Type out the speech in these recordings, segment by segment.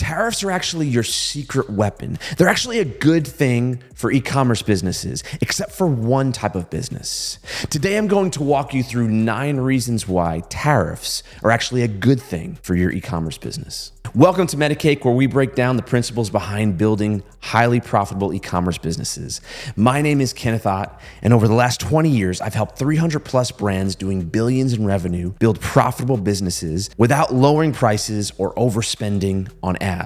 tariffs are actually your secret weapon. They're actually a good thing for e-commerce businesses, except for one type of business. Today, I'm going to walk you through 9 reasons why tariffs are actually a good thing for your e-commerce business. Welcome to Metacake, where we break down the principles behind building highly profitable e-commerce businesses. My name is Kenneth Ott, and over the last 20 years, I've helped 300 plus brands doing billions in revenue build profitable businesses without lowering prices or overspending on ads.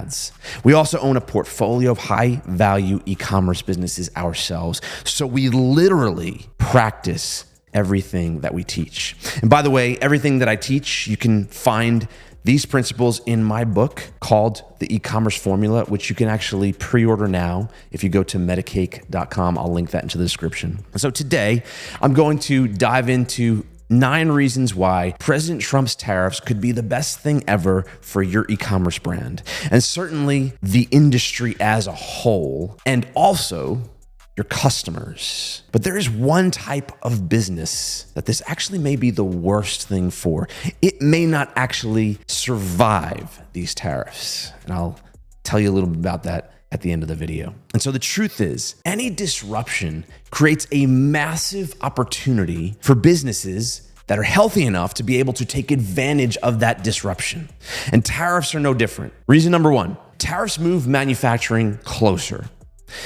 We also own a portfolio of high-value e-commerce businesses ourselves, so we literally practice everything that we teach. And by the way, everything that I teach, you can find these principles in my book called The Ecommerce Formula, which you can actually pre-order now if you go to metacake.com. I'll link that into the description. So today, I'm going to dive into 9 reasons why President Trump's tariffs could be the best thing ever for your e-commerce brand, and certainly the industry as a whole, and also your customers. But there is one type of business that this actually may be the worst thing for. It may not actually survive these tariffs. And I'll tell you a little bit about that at the end of the video. And so the truth is, any disruption creates a massive opportunity for businesses that are healthy enough to be able to take advantage of that disruption. And tariffs are no different. Reason number 1, tariffs move manufacturing closer.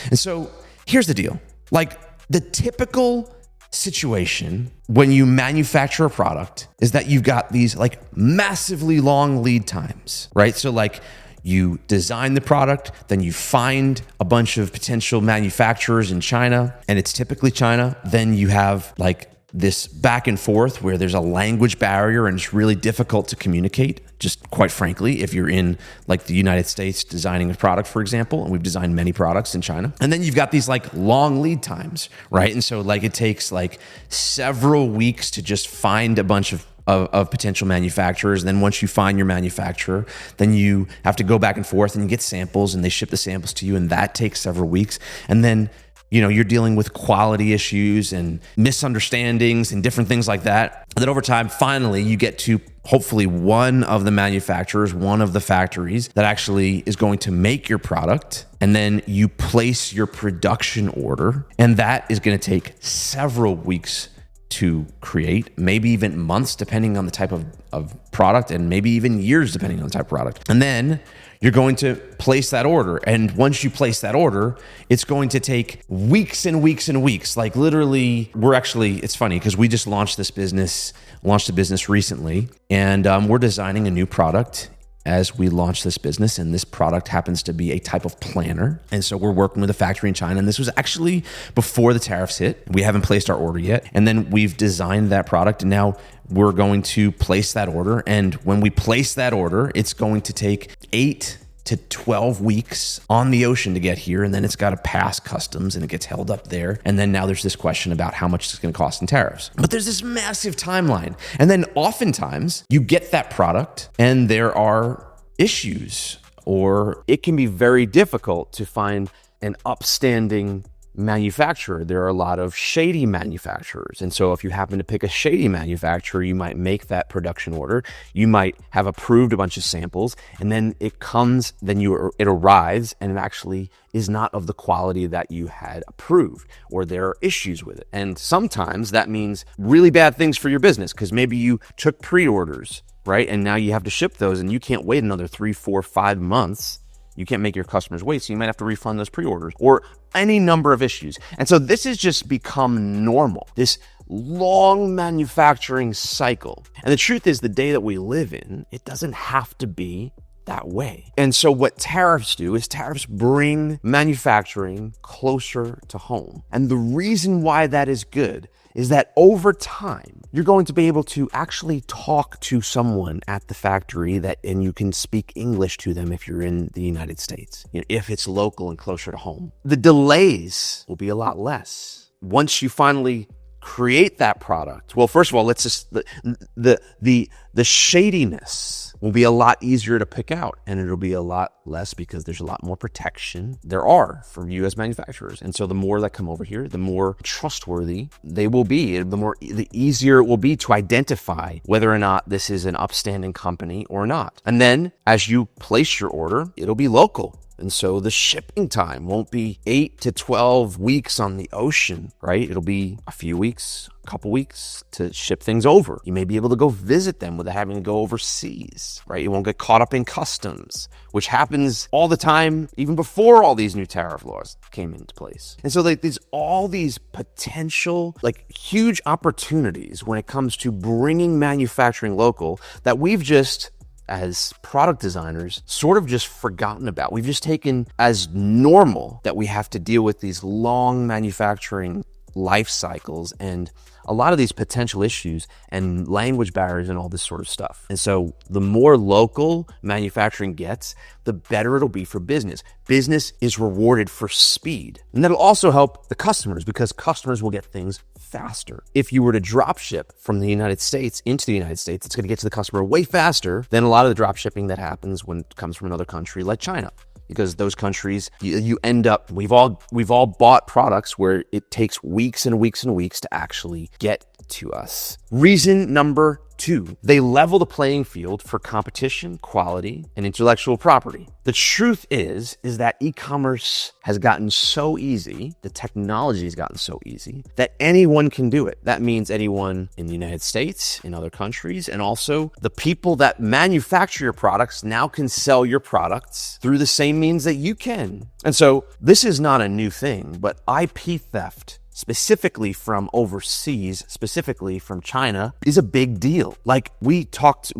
And so here's the deal. Like, the typical situation when you manufacture a product is that you've got these like massively long lead times, right? So like you design the product, then you find a bunch of potential manufacturers in China, and it's typically China. Then you have like this back and forth where there's a language barrier and it's really difficult to communicate. Just quite frankly, if you're in like the United States designing a product, for example, and we've designed many products in China, and then you've got these like long lead times, right? And so like it takes like several weeks to just find a bunch of potential manufacturers. Then once you find your manufacturer, then you have to go back and forth and you get samples and they ship the samples to you, and that takes several weeks. And then you're dealing with quality issues and misunderstandings and different things like that. And then over time, finally, you get to hopefully one of the manufacturers, one of the factories that actually is going to make your product. And then you place your production order, and that is going to take several weeks to create, maybe even months, depending on the type of product, and maybe even years, depending on the type of product. And then you're going to place that order. And once you place that order, it's going to take weeks and weeks and weeks. Like literally, it's funny because we just launched a business recently, and we're designing a new product as we launch this business. And this product happens to be a type of planner. And so we're working with a factory in China. And this was actually before the tariffs hit. We haven't placed our order yet. And then we've designed that product, and now we're going to place that order. And when we place that order, it's going to take 8 to 12 weeks on the ocean to get here. And then it's got to pass customs and it gets held up there. And then now there's this question about how much it's going to cost in tariffs. But there's this massive timeline. And then oftentimes you get that product and there are issues, or it can be very difficult to find an upstanding manufacturer. There are a lot of shady manufacturers. And so if you happen to pick a shady manufacturer, you might make that production order. You might have approved a bunch of samples, and then it arrives and it actually is not of the quality that you had approved, or there are issues with it. And sometimes that means really bad things for your business, because maybe you took pre-orders, right? And now you have to ship those, and you can't wait another 3, 4, 5 months. You can't make your customers wait, so you might have to refund those pre-orders, or any number of issues. And so this has just become normal, this long manufacturing cycle. And the truth is, the day that we live in, it doesn't have to be that way. And so what tariffs do is tariffs bring manufacturing closer to home. And the reason why that is good is that over time, you're going to be able to actually talk to someone at the factory and you can speak English to them if you're in the United States, if it's local and closer to home. The delays will be a lot less. Once you finally create that product, well, first of all, let's just the shadiness will be a lot easier to pick out, and it'll be a lot less because there's a lot more protection there are for U.S. manufacturers. And so the more that come over here, the more trustworthy they will be, the easier it will be to identify whether or not this is an upstanding company or not. And then as you place your order, it'll be local. And so the shipping time won't be 8 to 12 weeks on the ocean, right? It'll be a few weeks, a couple weeks to ship things over. You may be able to go visit them without having to go overseas, right? You won't get caught up in customs, which happens all the time, even before all these new tariff laws came into place. And so there's all these potential, huge opportunities when it comes to bringing manufacturing local that we've just, as product designers, sort of just forgotten about. We've just taken as normal that we have to deal with these long manufacturing life cycles and a lot of these potential issues and language barriers and all this sort of stuff. And so the more local manufacturing gets, the better it'll be for business. Business is rewarded for speed. And that'll also help the customers because customers will get things faster. If you were to drop ship from the United States into the United States, it's going to get to the customer way faster than a lot of the drop shipping that happens when it comes from another country like China. Because those countries, you end up, we've all bought products where it takes weeks and weeks and weeks to actually get to us. Reason number 2, they level the playing field for competition, quality, and intellectual property. The truth is that e-commerce has gotten so easy, the technology has gotten so easy, that anyone can do it. That means anyone in the United States, in other countries, and also the people that manufacture your products now can sell your products through the same means that you can. And so this is not a new thing, but IP theft, specifically from overseas, specifically from China, is a big deal. Like we talked,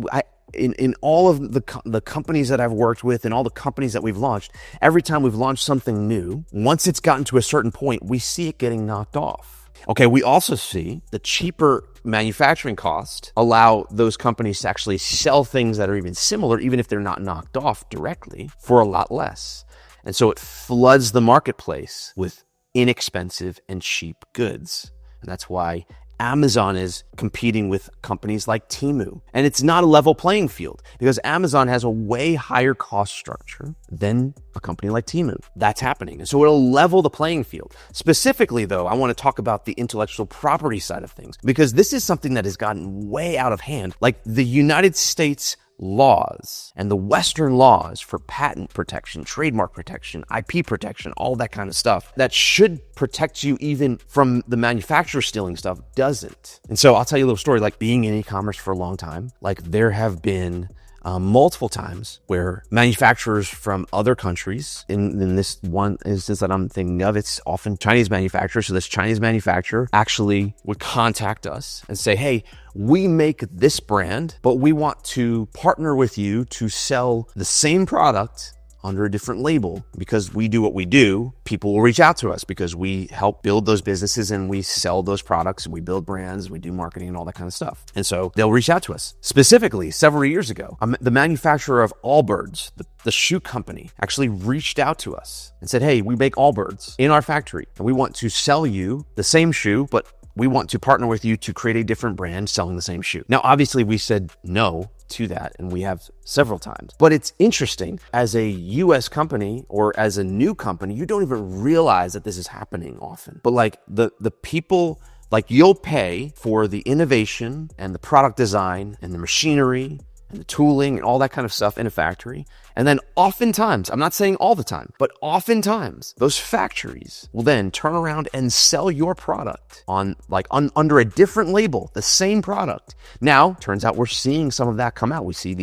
in all of the companies that I've worked with and all the companies that we've launched, every time we've launched something new, once it's gotten to a certain point, we see it getting knocked off. Okay, we also see the cheaper manufacturing cost allow those companies to actually sell things that are even similar, even if they're not knocked off directly, for a lot less. And so it floods the marketplace with inexpensive and cheap goods. And that's why Amazon is competing with companies like Temu. And it's not a level playing field because Amazon has a way higher cost structure than a company like Temu. That's happening. And so it'll level the playing field. Specifically, though, I want to talk about the intellectual property side of things because this is something that has gotten way out of hand. Like the United States laws and the Western laws for patent protection, trademark protection, IP protection, all that kind of stuff that should protect you even from the manufacturer stealing stuff doesn't. And so I'll tell you a little story, like being in e-commerce for a long time, like there have been multiple times where manufacturers from other countries, in this one instance that I'm thinking of, it's often Chinese manufacturers. So this Chinese manufacturer actually would contact us and say, hey, we make this brand, but we want to partner with you to sell the same product under a different label. Because we do what we do, people will reach out to us because we help build those businesses and we sell those products and we build brands, we do marketing and all that kind of stuff. And so they'll reach out to us. Specifically, several years ago, the manufacturer of Allbirds, the shoe company, actually reached out to us and said, hey, we make Allbirds in our factory and we want to sell you the same shoe, but we want to partner with you to create a different brand selling the same shoe. Now, obviously we said no to that, and we have several times. But it's interesting, as a US company or as a new company, you don't even realize that this is happening often. But like the people, like you'll pay for the innovation and the product design and the machinery and the tooling and all that kind of stuff in a factory. And then oftentimes, I'm not saying all the time, but oftentimes those factories will then turn around and sell your product under a different label, the same product. Now, turns out we're seeing some of that come out. We see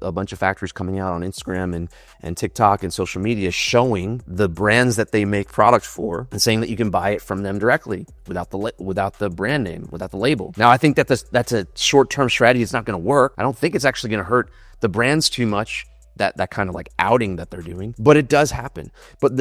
a bunch of factories coming out on Instagram and TikTok and social media showing the brands that they make products for and saying that you can buy it from them directly without the brand name, without the label. Now, I think that that's a short-term strategy. It's not going to work. I don't think it's actually going to hurt the brands too much, that kind of like outing that they're doing, but it does happen. But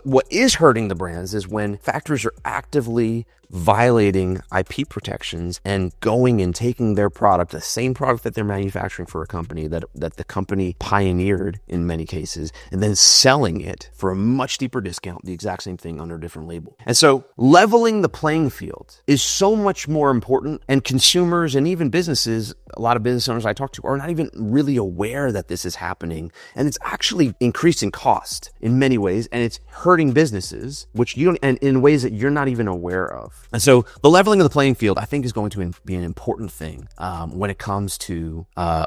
what is hurting the brands is when factories are actively violating IP protections and going and taking their product, the same product that they're manufacturing for a company that the company pioneered in many cases, and then selling it for a much deeper discount, the exact same thing under a different label. And so leveling the playing field is so much more important, and consumers and even businesses, a lot of business owners I talk to are not even really aware that this is happening, and it's actually increasing cost in many ways, and it's hurting businesses, which you don't, and in ways that you're not even aware of. And so the leveling of the playing field, I think, is going to be an important thing when it comes to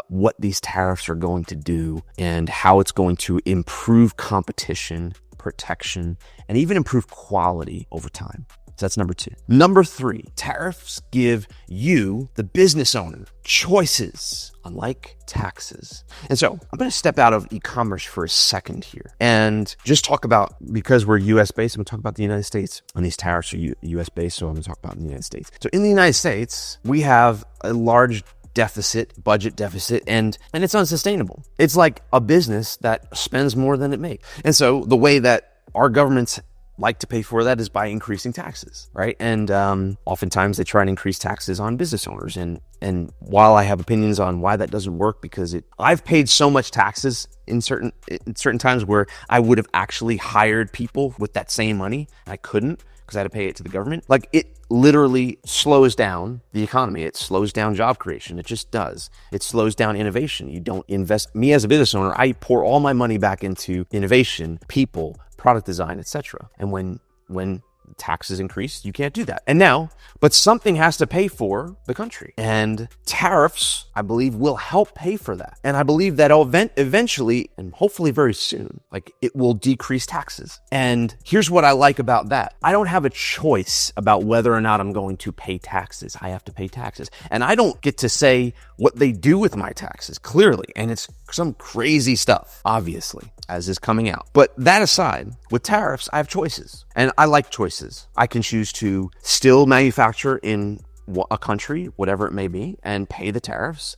what these tariffs are going to do and how it's going to improve competition, protection, and even improve quality over time. So that's number 2. Number 3, tariffs give you, the business owner, choices, unlike taxes. And so I'm going to step out of e-commerce for a second here and just talk about, because we're US based, I'm going to talk about the United States, and these tariffs are US based, so I'm going to talk about the United States. So in the United States, we have a large budget deficit, and it's unsustainable. It's like a business that spends more than it makes. And so the way that our governments like to pay for that is by increasing taxes, right? And oftentimes they try and increase taxes on business owners. And while I have opinions on why that doesn't work, because I've paid so much taxes in certain times where I would have actually hired people with that same money, and I couldn't because I had to pay it to the government. Like, it literally slows down the economy. It slows down job creation. It just does. It slows down innovation. You don't invest. Me as a business owner, I pour all my money back into innovation, people, product design, etc. And when taxes increase, you can't do that. But something has to pay for the country. And tariffs, I believe, will help pay for that. And I believe that eventually, and hopefully very soon, it will decrease taxes. And here's what I like about that. I don't have a choice about whether or not I'm going to pay taxes. I have to pay taxes. And I don't get to say what they do with my taxes, clearly. And it's some crazy stuff, obviously, as is coming out. But that aside, with tariffs, I have choices. And I like choices. I can choose to still manufacture in a country, whatever it may be, and pay the tariffs,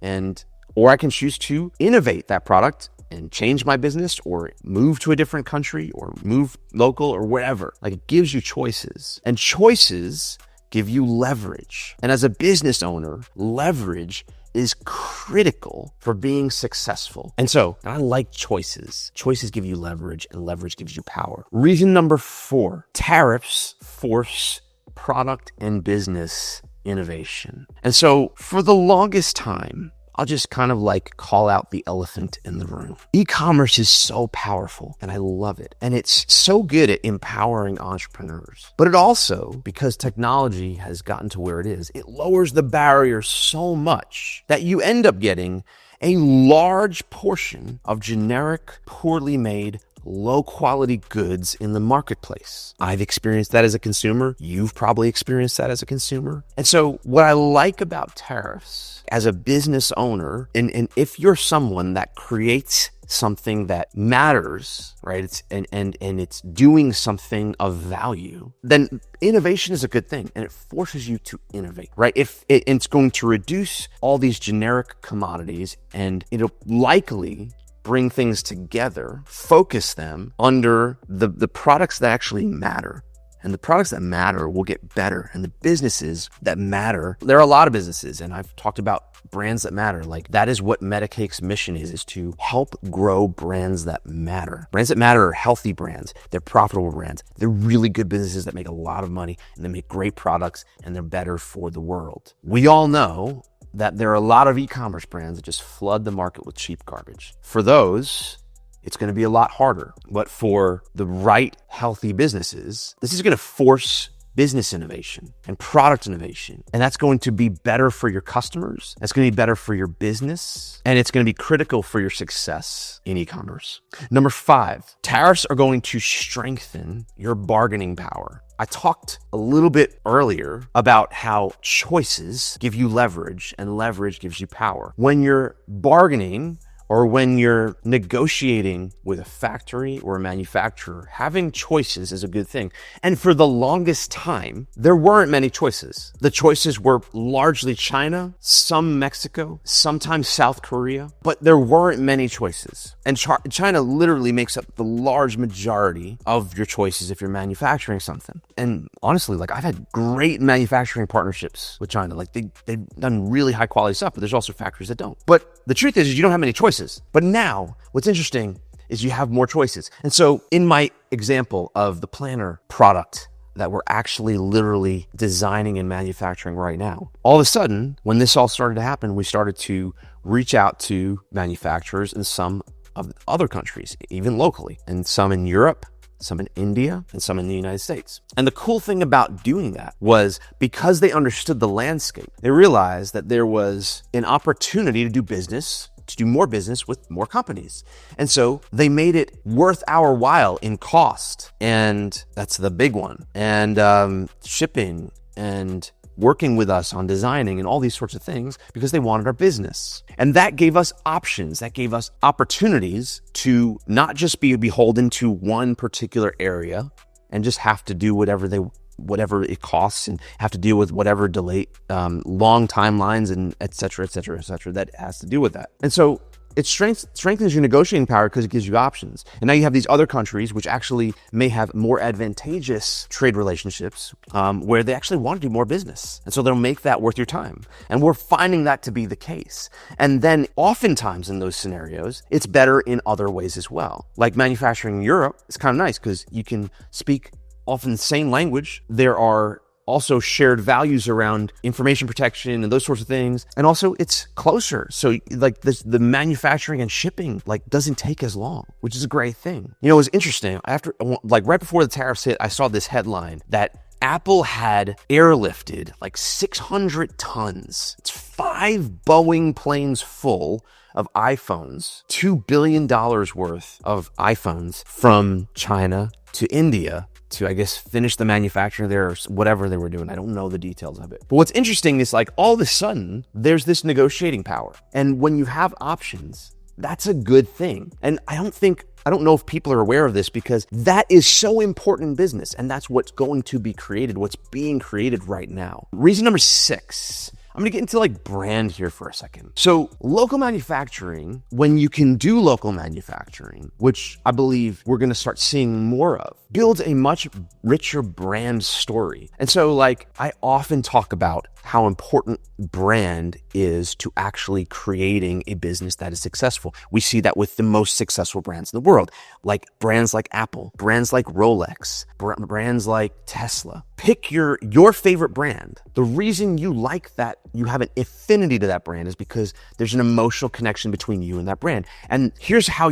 or I can choose to innovate that product and change my business, or move to a different country, or move local, or wherever. It gives you choices, and choices give you leverage. And as a business owner, leverage is critical for being successful. And I like choices. Choices give you leverage, and leverage gives you power. Reason number 4, tariffs force product and business innovation. And so for the longest time, I'll just kind of call out the elephant in the room. E-commerce is so powerful, and I love it. And it's so good at empowering entrepreneurs. But it also, because technology has gotten to where it is, it lowers the barrier so much that you end up getting a large portion of generic, poorly made, low-quality goods in the marketplace. I've experienced that as a consumer. You've probably experienced that as a consumer. And so what I like about tariffs as a business owner, and if you're someone that creates something that matters, right? It's doing something of value, then innovation is a good thing, and it forces you to innovate, right? If it's going to reduce all these generic commodities, and it'll likely bring things together, focus them under the products that actually matter. And the products that matter will get better. And the businesses that matter, there are a lot of businesses, and I've talked about brands that matter. That is what Metacake's mission is to help grow brands that matter. Brands that matter are healthy brands. They're profitable brands. They're really good businesses that make a lot of money, and they make great products, and they're better for the world. We all know that there are a lot of e-commerce brands that just flood the market with cheap garbage. For those, it's going to be a lot harder. But for the right, healthy businesses, this is going to force business innovation and product innovation. And that's going to be better for your customers. That's going to be better for your business. And it's going to be critical for your success in e-commerce. Number 5, tariffs are going to strengthen your bargaining power. I talked a little bit earlier about how choices give you leverage, and leverage gives you power. When you're bargaining or when you're negotiating with a factory or a manufacturer, having choices is a good thing. And for the longest time, there weren't many choices. The choices were largely China, some Mexico, sometimes South Korea, but there weren't many choices. And China literally makes up the large majority of your choices if you're manufacturing something. And honestly, like I've had great manufacturing partnerships with China. Like they've done really high quality stuff, but there's also factories that don't. But the truth is you don't have many choices. But now what's interesting is you have more choices. And so in my example of the planner product that we're actually literally designing and manufacturing right now, all of a sudden, when this all started to happen, we started to reach out to manufacturers in some of other countries, even locally, and some in Europe, some in India, and some in the United States. And the cool thing about doing that was because they understood the landscape, they realized that there was an opportunity to do more business with more companies. And so they made it worth our while in cost. And that's the big one. And shipping and working with us on designing and all these sorts of things because they wanted our business. And that gave us options. That gave us opportunities to not just be beholden to one particular area and just have to do whatever it costs and have to deal with whatever delay, long timelines and et cetera, that has to do with that. And so it strengthens your negotiating power because it gives you options. And now you have these other countries which actually may have more advantageous trade relationships where they actually want to do more business. And so they'll make that worth your time. And we're finding that to be the case. And then oftentimes in those scenarios, it's better in other ways as well. Like manufacturing in Europe, it's kind of nice because you can speak often the same language. There are also shared values around information protection and those sorts of things. And also it's closer. So like the manufacturing and shipping doesn't take as long, which is a great thing. You know, it was interesting. Right before the tariffs hit, I saw this headline that Apple had airlifted 600 tons. It's 5 Boeing planes full of iPhones, $2 billion worth of iPhones from China to India to, I guess, finish the manufacturing there or whatever they were doing. I don't know the details of it. But what's interesting is all of a sudden, there's this negotiating power. And when you have options, that's a good thing. And I don't know if people are aware of this because that is so important in business. And that's what's going to be created, what's being created right now. Reason number 6. I'm going to get into brand here for a second. So local manufacturing, when you can do local manufacturing, which I believe we're going to start seeing more of, builds a much richer brand story. And so I often talk about how important brand is to actually creating a business that is successful. We see that with the most successful brands in the world, like brands like Apple, brands like Rolex, brands like Tesla. Pick your favorite brand. The reason you like that, you have an affinity to that brand is because there's an emotional connection between you and that brand. And here's how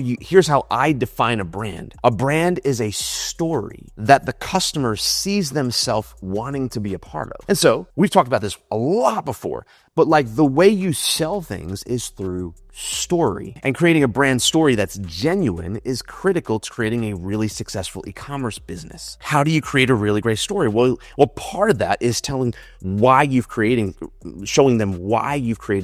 I define a brand. A brand is a story that the customer sees themselves wanting to be a part of. And so we've talked about this a lot before, but the way you sell things is through story, and creating a brand story that's genuine is critical to creating a really successful e-commerce business. How do you create a really great story? Well, part of that is showing them why you've created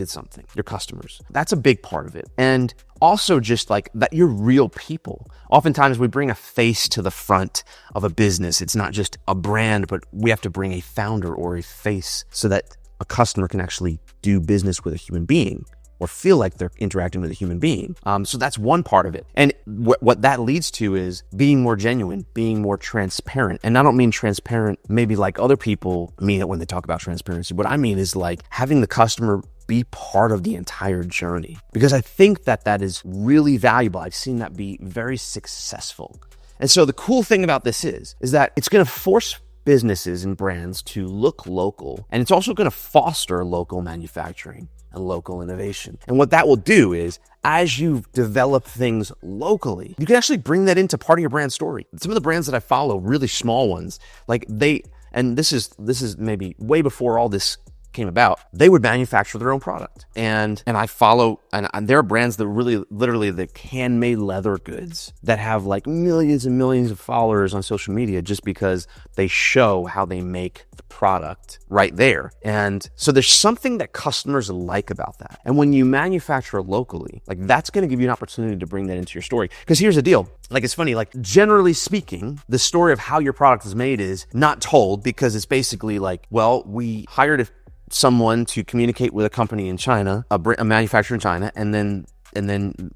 something, your customers. That's a big part of it. And also just that you're real people. Oftentimes we bring a face to the front of a business. It's not just a brand, but we have to bring a founder or a face so that a customer can actually do business with a human being or feel like they're interacting with a human being. So that's one part of it. And what that leads to is being more genuine, being more transparent. And I don't mean transparent maybe like other people mean it when they talk about transparency. What I mean is having the customer be part of the entire journey, because I think that is really valuable. I've seen that be very successful. And so the cool thing about this is that it's going to force businesses and brands to look local, and it's also going to foster local manufacturing and local innovation. And what that will do is, as you develop things locally, you can actually bring that into part of your brand story. Some of the brands that I follow, really small ones, and this is maybe way before all this came about, they would manufacture their own product. And I follow, and there are brands that really, literally, the handmade leather goods that have like millions and millions of followers on social media just because they show how they make the product right there. And so there's something that customers like about that. And when you manufacture locally, like that's going to give you an opportunity to bring that into your story. Because here's the deal. Like, it's funny, like generally speaking, the story of how your product is made is not told because it's basically like, well, we hired someone to communicate with a company in China, a manufacturer in China, and then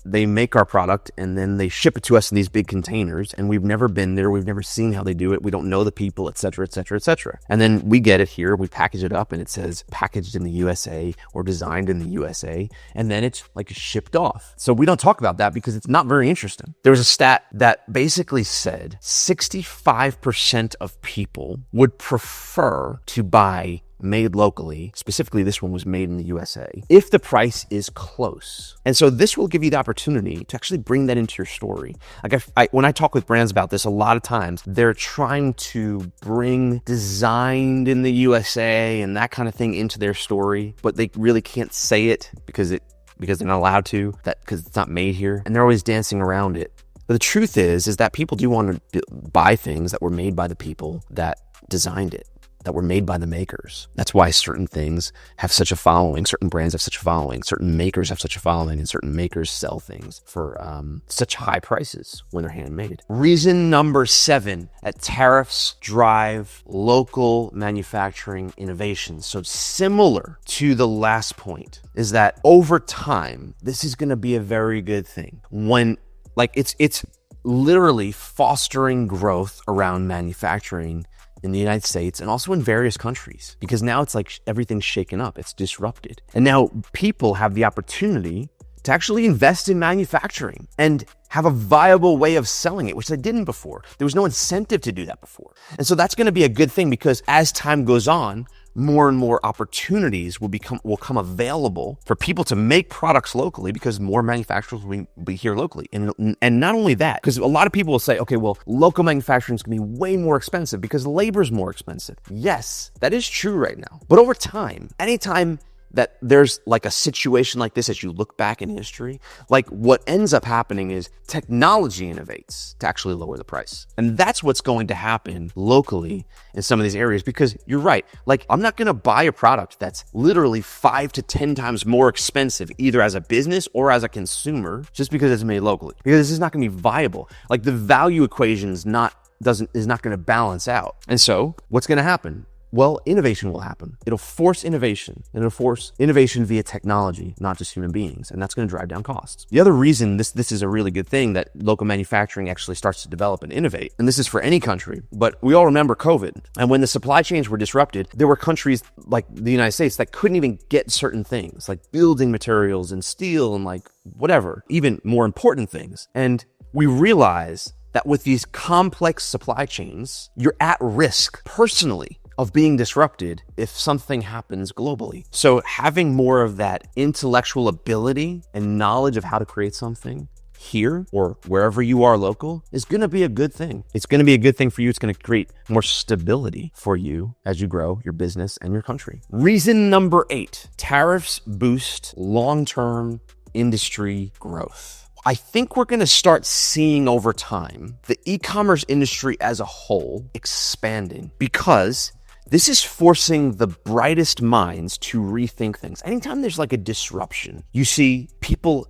they make our product and then they ship it to us in these big containers, and we've never been there, we've never seen how they do it, we don't know the people, et cetera, et cetera, et cetera. And then we get it here, we package it up, and it says packaged in the USA or designed in the USA, and then it's like shipped off. So we don't talk about that because it's not very interesting. There was a stat that basically said 65% of people would prefer to buy made locally, specifically this one was made in the USA, if the price is close. And so this will give you the opportunity to actually bring that into your story. Like when I talk with brands about this, a lot of times they're trying to bring designed in the USA and that kind of thing into their story, but they really can't say it because they're not allowed to, because it's not made here, and they're always dancing around it. But the truth is that people do want to buy things that were made by the people that designed it, that were made by the makers. That's why certain things have such a following, certain brands have such a following, certain makers have such a following, and certain makers sell things for such high prices when they're handmade. Reason number 7, that tariffs drive local manufacturing innovation. So similar to the last point is that over time, this is going to be a very good thing. When it's literally fostering growth around manufacturing in the United States and also in various countries, because now it's like everything's shaken up, it's disrupted. And now people have the opportunity to actually invest in manufacturing and have a viable way of selling it, which they didn't before. There was no incentive to do that before. And so that's going to be a good thing, because as time goes on, more and more opportunities will come available for people to make products locally, because more manufacturers will be here locally. And not only that, because a lot of people will say, okay, well, local manufacturing is going to be way more expensive because labor is more expensive. Yes, that is true right now. But over time, anytime that there's like a situation like this, as you look back in history, like what ends up happening is technology innovates to actually lower the price. And that's what's going to happen locally in some of these areas, because you're right. Like, I'm not going to buy a product that's literally 5 to 10 times more expensive, either as a business or as a consumer, just because it's made locally, because this is not going to be viable. Like, the value equation is not going to balance out. And so what's going to happen? Well, innovation will happen. It'll force innovation, and it'll force innovation via technology, not just human beings. And that's going to drive down costs. The other reason this is a really good thing, that local manufacturing actually starts to develop and innovate, and this is for any country, but we all remember COVID. And when the supply chains were disrupted, there were countries like the United States that couldn't even get certain things, like building materials and steel and like whatever, even more important things. And we realized that with these complex supply chains, you're at risk personally of being disrupted if something happens globally. So having more of that intellectual ability and knowledge of how to create something here or wherever you are local is going to be a good thing. It's going to be a good thing for you. It's going to create more stability for you as you grow your business and your country. Reason number 8, tariffs boost long-term industry growth. I think we're going to start seeing over time the e-commerce industry as a whole expanding, because this is forcing the brightest minds to rethink things. Anytime there's like a disruption, you see people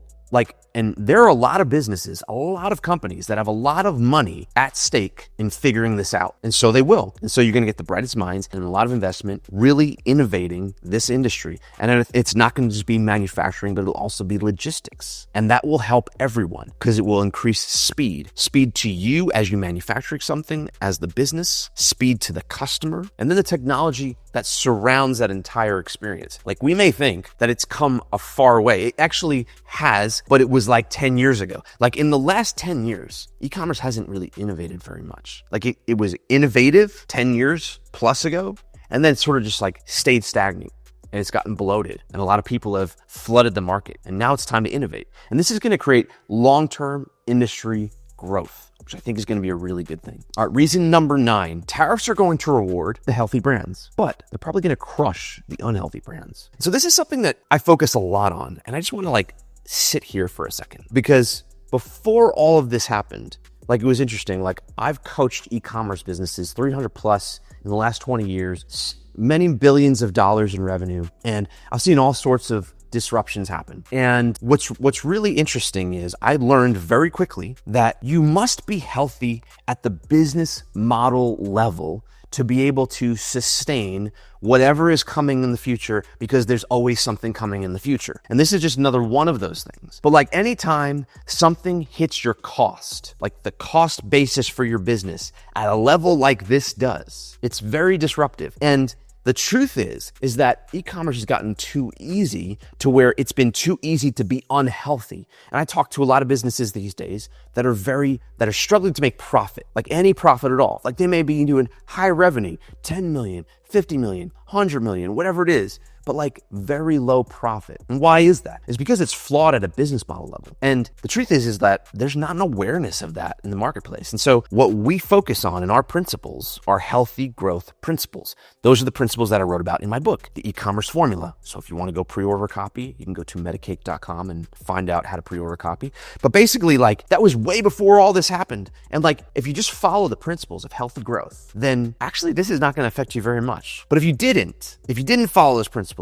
and there are a lot of businesses, a lot of companies that have a lot of money at stake in figuring this out. And so they will. And so you're going to get the brightest minds and a lot of investment really innovating this industry. And it's not going to just be manufacturing, but it'll also be logistics. And that will help everyone, because it will increase speed to you as you manufacture something as the business, speed to the customer, and then the technology that surrounds that entire experience. Like, we may think that it's come a far way. It actually has, but it was like 10 years ago. Like, in the last 10 years, e-commerce hasn't really innovated very much. Like, it was innovative 10 years plus ago, and then sort of just like stayed stagnant. And it's gotten bloated, and a lot of people have flooded the market, and now it's time to innovate. And this is going to create long-term industry growth which I think is going to be a really good thing. All right, reason number 9, tariffs are going to reward the healthy brands, but they're probably going to crush the unhealthy brands. So this is something that I focus a lot on, and I just want to sit here for a second, because before all of this happened, it was interesting. I've coached e-commerce businesses 300 plus in the last 20 years, many billions of dollars in revenue, and I've seen all sorts of disruptions happen. And what's really interesting is I learned very quickly that you must be healthy at the business model level to be able to sustain whatever is coming in the future, because there's always something coming in the future. And this is just another one of those things. But anytime something hits your cost, the cost basis for your business at a level like this does, it's very disruptive. And the truth is that e-commerce has gotten too easy to where it's been too easy to be unhealthy. And I talk to a lot of businesses these days that are struggling to make profit, any profit at all. They may be doing high revenue, 10 million, 50 million, 100 million, whatever it is, but very low profit. And why is that? It's because it's flawed at a business model level. And the truth is that there's not an awareness of that in the marketplace. And so what we focus on in our principles are healthy growth principles. Those are the principles that I wrote about in my book, the e-commerce formula. So if you want to go pre-order a copy, you can go to metacake.com and find out how to pre-order a copy. But basically, that was way before all this happened. And if you just follow the principles of healthy growth, then actually this is not going to affect you very much. But if you didn't follow those principles,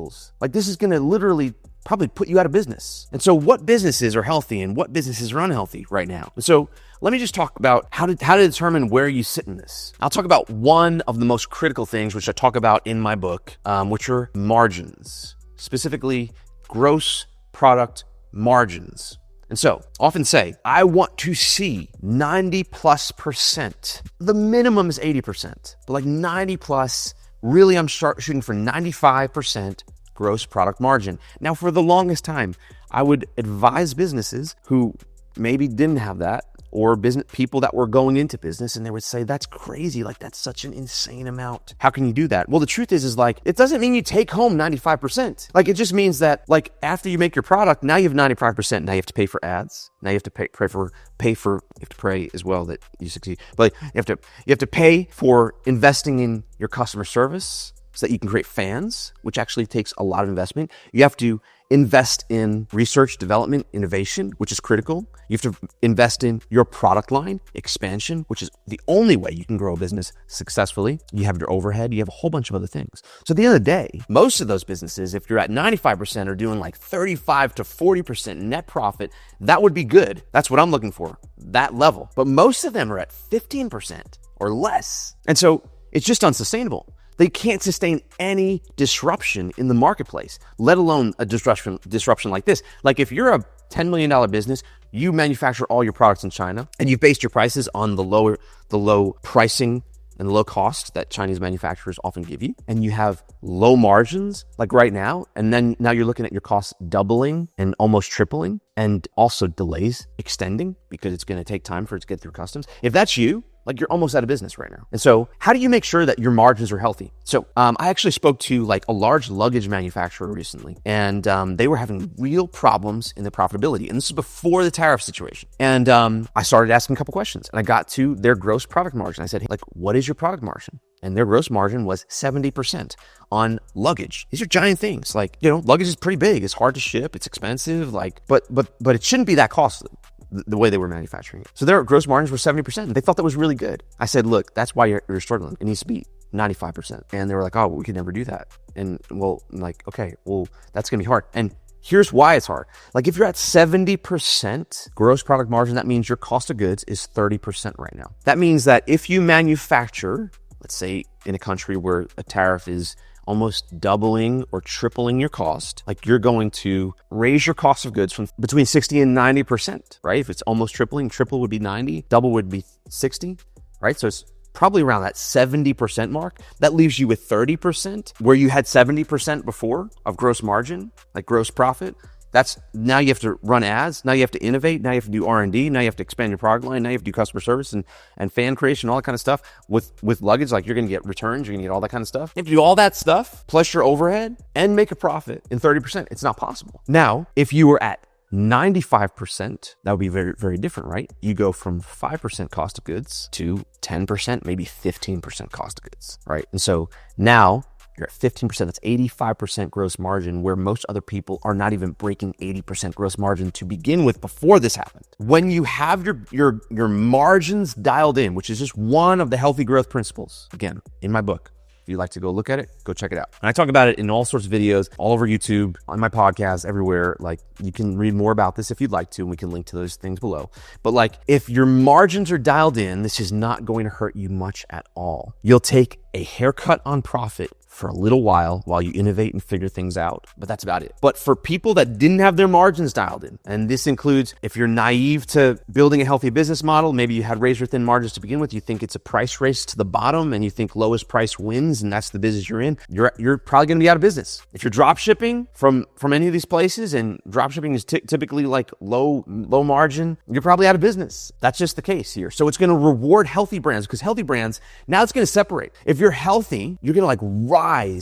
this is going to literally probably put you out of business. And so what businesses are healthy and what businesses are unhealthy right now? And so let me just talk about how to determine where you sit in this. I'll talk about one of the most critical things, which I talk about in my book, which are margins, specifically gross product margins. And so often say, I want to see 90+%. The minimum is 80%, but 90 plus. Really, I'm shooting for 95% gross product margin. Now, for the longest time, I would advise businesses who maybe didn't have that, or business people that were going into business, and they would say, that's crazy. That's such an insane amount. How can you do that? Well, the truth is it doesn't mean you take home 95%. It just means that after you make your product, now you have 95%. Now you have to pay for ads. Now you have to pay as well that you succeed. But you have to pay for investing in your customer service so that you can create fans, which actually takes a lot of investment. You have to invest in research, development, innovation, which is critical. You have to invest in your product line expansion, which is the only way you can grow a business successfully. You have your overhead, you have a whole bunch of other things. So at the end of the day, most of those businesses, if you're at 95%, are doing 35 to 40% net profit. That would be good. That's what I'm looking for, that level. But most of them are at 15% or less. And so it's just unsustainable. They can't sustain any disruption in the marketplace, let alone a disruption like this. If you're a $10 million business, you manufacture all your products in China, and you've based your prices on the low pricing and the low cost that Chinese manufacturers often give you, and you have low margins right now, and then now you're looking at your costs doubling and almost tripling, and also delays extending because it's going to take time for it to get through customs. If that's you, you're almost out of business right now. And so how do you make sure that your margins are healthy? So I actually spoke to a large luggage manufacturer recently, and they were having real problems in the profitability. And this is before the tariff situation. And I started asking a couple questions, and I got to their gross product margin. I said, hey, what is your product margin? And their gross margin was 70% on luggage. These are giant things. Luggage is pretty big. It's hard to ship. It's expensive. But it shouldn't be that costly, the way they were manufacturing it. So their gross margins were 70%. And they thought that was really good. I said, look, that's why you're struggling. It needs to be 95%. And they were like, oh, well, we could never do that. And okay, well, that's going to be hard. And here's why it's hard. If you're at 70% gross product margin, that means your cost of goods is 30% right now. That means that if you manufacture, let's say in a country where a tariff is almost doubling or tripling your cost, you're going to raise your cost of goods from between 60 and 90%, right? If it's almost tripling, triple would be 90, double would be 60, right? So it's probably around that 70% mark. That leaves you with 30%, where you had 70% before of gross margin, gross profit. That's now you have to run ads. Now you have to innovate. Now you have to do R&D. Now you have to expand your product line. Now you have to do customer service and fan creation, all that kind of stuff. With luggage, you're going to get returns. You're going to get all that kind of stuff. You have to do all that stuff plus your overhead and make a profit in 30%. It's not possible. Now, if you were at 95%, that would be very, very different, right? You go from 5% cost of goods to 10%, maybe 15% cost of goods, right? And so now you're at 15%, that's 85% gross margin, where most other people are not even breaking 80% gross margin to begin with before this happened. When you have your margins dialed in, which is just one of the healthy growth principles, again, in my book, if you'd like to go look at it, go check it out. And I talk about it in all sorts of videos, all over YouTube, on my podcast, everywhere. Like, you can read more about this if you'd like to, and we can link to those things below. But like, if your margins are dialed in, this is not going to hurt you much at all. You'll take a haircut on profit for a little while you innovate and figure things out, but that's about it. But for people that didn't have their margins dialed in, and this includes if you're naive to building a healthy business model, maybe you had razor thin margins to begin with, you think it's a price race to the bottom and you think lowest price wins and that's the business you're in, you're probably going to be out of business. If you're drop shipping from any of these places, and drop shipping is typically like low margin, you're probably out of business. That's just the case here. So it's going to reward healthy brands, because healthy brands, now it's going to separate. If you're healthy, you're going to like rise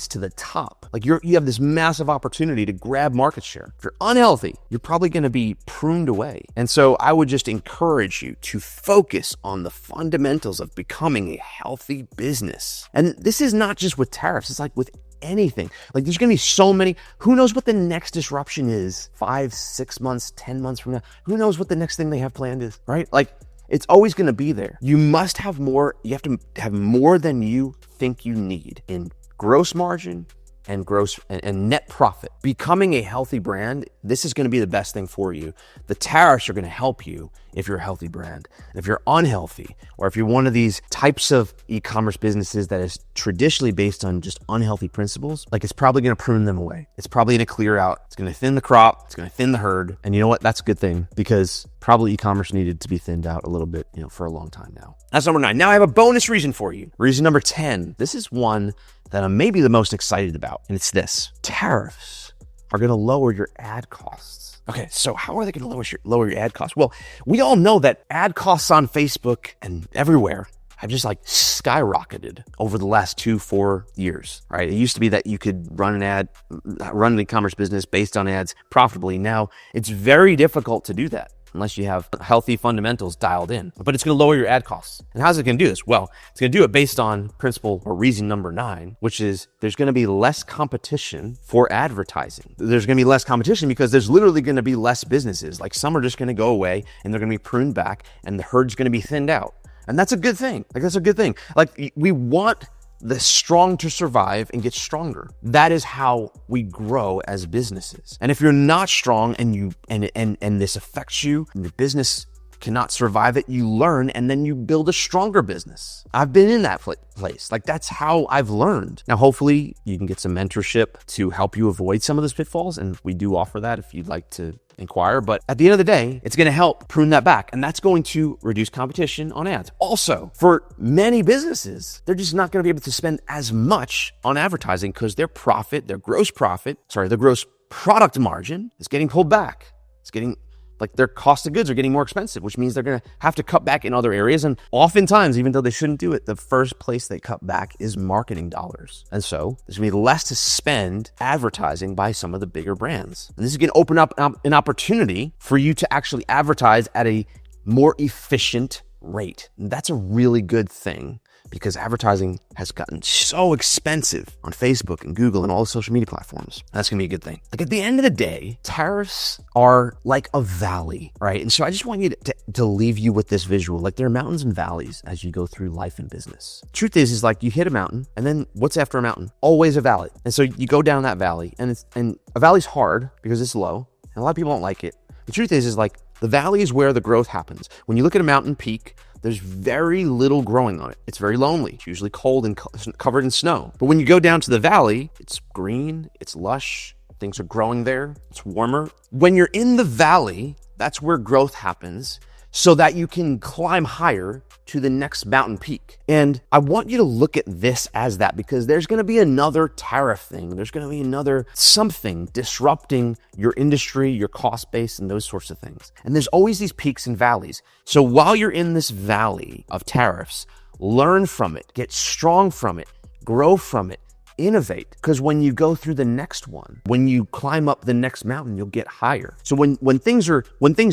to the top. Like you have this massive opportunity to grab market share. If you're unhealthy, you're probably going to be pruned away. And so I would just encourage you to focus on the fundamentals of becoming a healthy business. And this is not just with tariffs. It's like with anything. Like, there's going to be so many, who knows what the next disruption is 5, 6 months, 10 months from now. Who knows what the next thing they have planned is, right? Like, it's always going to be there. You must have more. You have to have more than you think you need in gross margin and net profit. Becoming a healthy brand, this is going to be the best thing for you. The tariffs are going to help you if you're a healthy brand. And if you're unhealthy, or if you're one of these types of e-commerce businesses that is traditionally based on just unhealthy principles, like, it's probably going to prune them away. It's probably going to clear out. It's going to thin the crop. It's going to thin the herd. And you know what? That's a good thing, because probably e-commerce needed to be thinned out a little bit, for a long time now. That's number 9. Now I have a bonus reason for you. Reason number 10. This is one that I'm maybe the most excited about, and it's this. Tariffs are going to lower your ad costs. Okay, so how are they going to lower your ad costs? Well, we all know that ad costs on Facebook and everywhere have just like skyrocketed over the last 2-4 years, right? It used to be that you could run an e-commerce business based on ads profitably. Now it's very difficult to do that unless you have healthy fundamentals dialed in. But it's going to lower your ad costs. And how's it going to do this? Well, it's going to do it based on principle or reason number 9, which is there's going to be less competition for advertising. There's going to be less competition because there's literally going to be less businesses. Like, some are just going to go away and they're going to be pruned back, and the herd's going to be thinned out. And that's a good thing. Like, we want the strong to survive and get stronger. That is how we grow as businesses. And if you're not strong and this affects you, and your business cannot survive it, you learn, and then you build a stronger business. I've been in that place. Like, that's how I've learned. Now, hopefully you can get some mentorship to help you avoid some of those pitfalls. And we do offer that if you'd like to inquire. But at the end of the day, it's going to help prune that back. And that's going to reduce competition on ads. Also, for many businesses, they're just not going to be able to spend as much on advertising because their gross product margin is getting pulled back. It's getting, like, their cost of goods are getting more expensive, which means they're going to have to cut back in other areas. And oftentimes, even though they shouldn't do it, the first place they cut back is marketing dollars. And so there's going to be less to spend advertising by some of the bigger brands. And this is going to open up an opportunity for you to actually advertise at a more efficient rate. And that's a really good thing, because advertising has gotten so expensive on Facebook and Google and all the social media platforms. That's going to be a good thing. Like, at the end of the day, tariffs are like a valley, right? And so I just want you to leave you with this visual. Like, there are mountains and valleys as you go through life and business. Truth is like, you hit a mountain, and then what's after a mountain? Always a valley. And so you go down that valley, and a valley's hard because it's low, and a lot of people don't like it. The truth is like, the valley is where the growth happens. When you look at a mountain peak, there's very little growing on it. It's very lonely. It's usually cold and covered in snow. But when you go down to the valley, it's green, it's lush, things are growing there, it's warmer. When you're in the valley, that's where growth happens, so that you can climb higher to the next mountain peak. And I want you to look at this as that, because there's going to be another tariff thing. There's going to be another something disrupting your industry, your cost base, and those sorts of things. And there's always these peaks and valleys. So while you're in this valley of tariffs, learn from it, get strong from it, grow from it, innovate, because when you go through the next one, when you climb up the next mountain, you'll get higher. So when things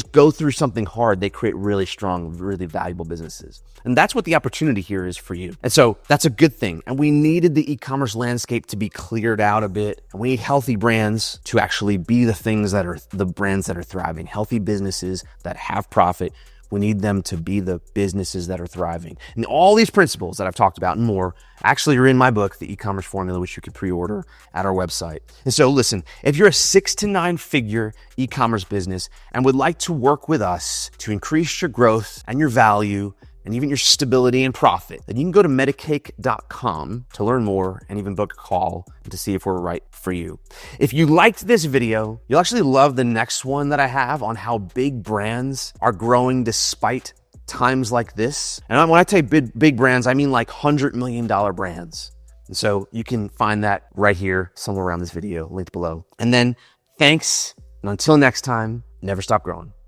go through something hard, they create really strong, really valuable businesses. And that's what the opportunity here is for you. And so that's a good thing. And we needed the e-commerce landscape to be cleared out a bit. And we need healthy brands to actually be the things that are the brands that are thriving, healthy businesses that have profit. We need them to be the businesses that are thriving. And all these principles that I've talked about and more actually are in my book, The E-Commerce Formula, which you can pre-order at our website. And so listen, if you're a 6 to 9 figure e-commerce business and would like to work with us to increase your growth and your value and even your stability and profit, then you can go to Metacake.com to learn more and even book a call to see if we're right for you. If you liked this video, you'll actually love the next one that I have on how big brands are growing despite times like this. And when I tell you big brands, I mean like $100 million brands. And so you can find that right here, somewhere around this video, linked below. And then thanks. And until next time, never stop growing.